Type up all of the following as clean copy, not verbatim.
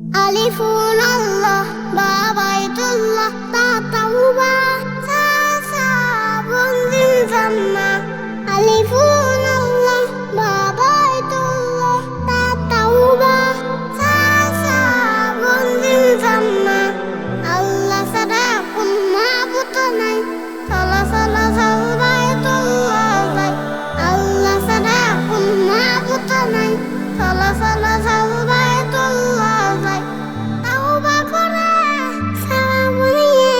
আলিফুন আল্লাহ বা বাইতুল্লাহ তা তাওবা সা সা বন্দিন জান্নাহ আলিফুন আল্লাহ বা বাইতুল্লাহ তা তাওবা সা সা বন্দিন জান্নাহ আল্লাহ ছাড়া কোন মাবুদ নাই সালা সালা সাল বাইতুল্লাহ যাই আল্লাহ ছাড়া কোন মাবুদ নাই সালা সালা সাল বাইতুল্লাহ যাই তাওবা করে সালাম নিয়ে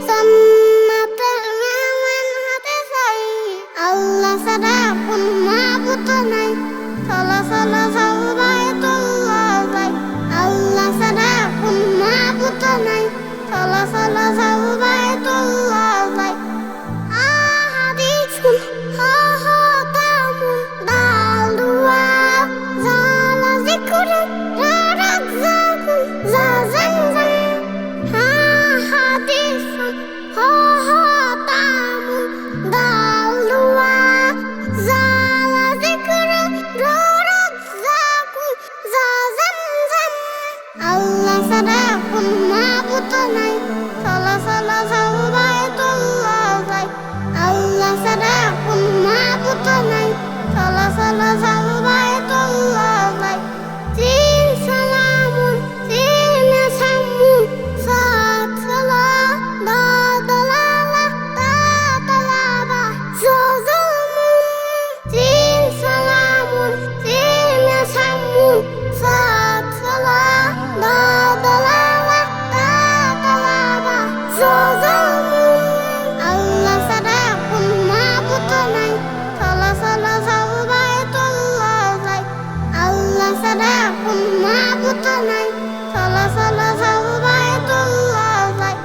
জান্নাতের মেহমান হতে চাই আল্লাহ ছাড়া কোন মাবুদ নাই সালা সালা সাল বাইতুল্লাহ যাই আল্লাহ ছাড়া কোন মাবুদ নাই সালা সালা সাল বাইতুল্লাহ যাই আহাদিসুন হা হা তামুন দাল দুয়া জালা জিকুরুন রারাক জাকুন জা জানজান আহাদিসুন হা হা তামুন দাল দুয়া জালা জিকুরুন রারাক জাকুন জা জানজান আল্লাহ ছাড়া কোন মাবুদ নাই সালা সালা সাল বাইতুল্লাহ যাই আল্লাহ ছাড়া কোন মাবুদ নাই সালা সালা সাল বাইতুল্লাহ যাই তিন সালামুন তিন সামুন সাত সালা দা দালালা তা তালাবা জজমুন তিন সালামুন তিন সামুন সাত সালা দা দালালা তা তালাবা জজমুন আল্লাহ ছাড়া কোন মাবুদ নাই সালা সালা সাল বাইতুল্লাহ যাই আল্লাহ ছাড়া কোন মাবুদ নাই সালা সালা সাল বাইতুল্লাহ যাই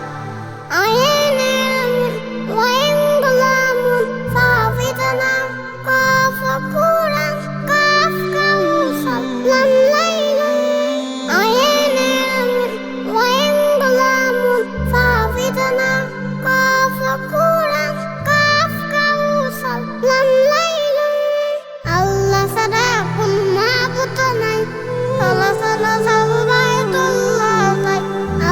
আইনের ওয়াইন গোলামুন সাফিদানা কাফ কুরআন কাফ কাউসার লাম লাইলুন আইনের ওয়াইন গোলামুন সাফিদানা কাফ কুরআন কাফ কাউসার লাম লাইলুন আল্লাহ ছাড়া কোন মাবুদ নাই সালা সালা সাল বাইতুল্লাহ যাই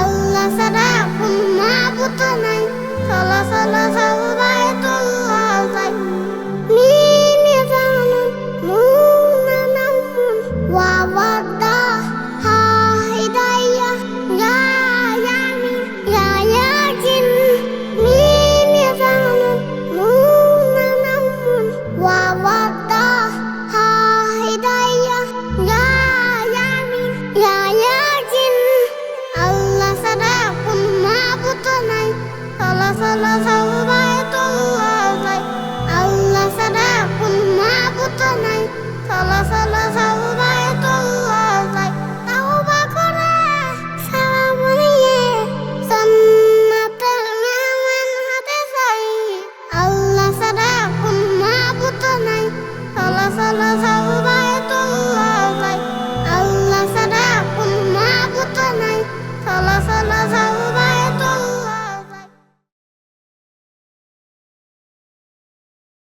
আল্লাহ ছাড়া কোন মাবুদ নাই সালা সালা সাল বাইতুল্লাহ যাই মিম ইয়াজানুন নুন নামুন ওয়াওয়াদা হা হিদায়াহ ইয়া ইয়ামিন ইয়া ইয়াজিন মিম ইয়াজানুন নুন নামুন ওয়াওয়াদা হা হিদায়াহ ইয়া ইয়ামিন ইয়া ইয়াজিন আল্লাহ ছাড়া কোন মাবুদ নাই সালা সালা সাল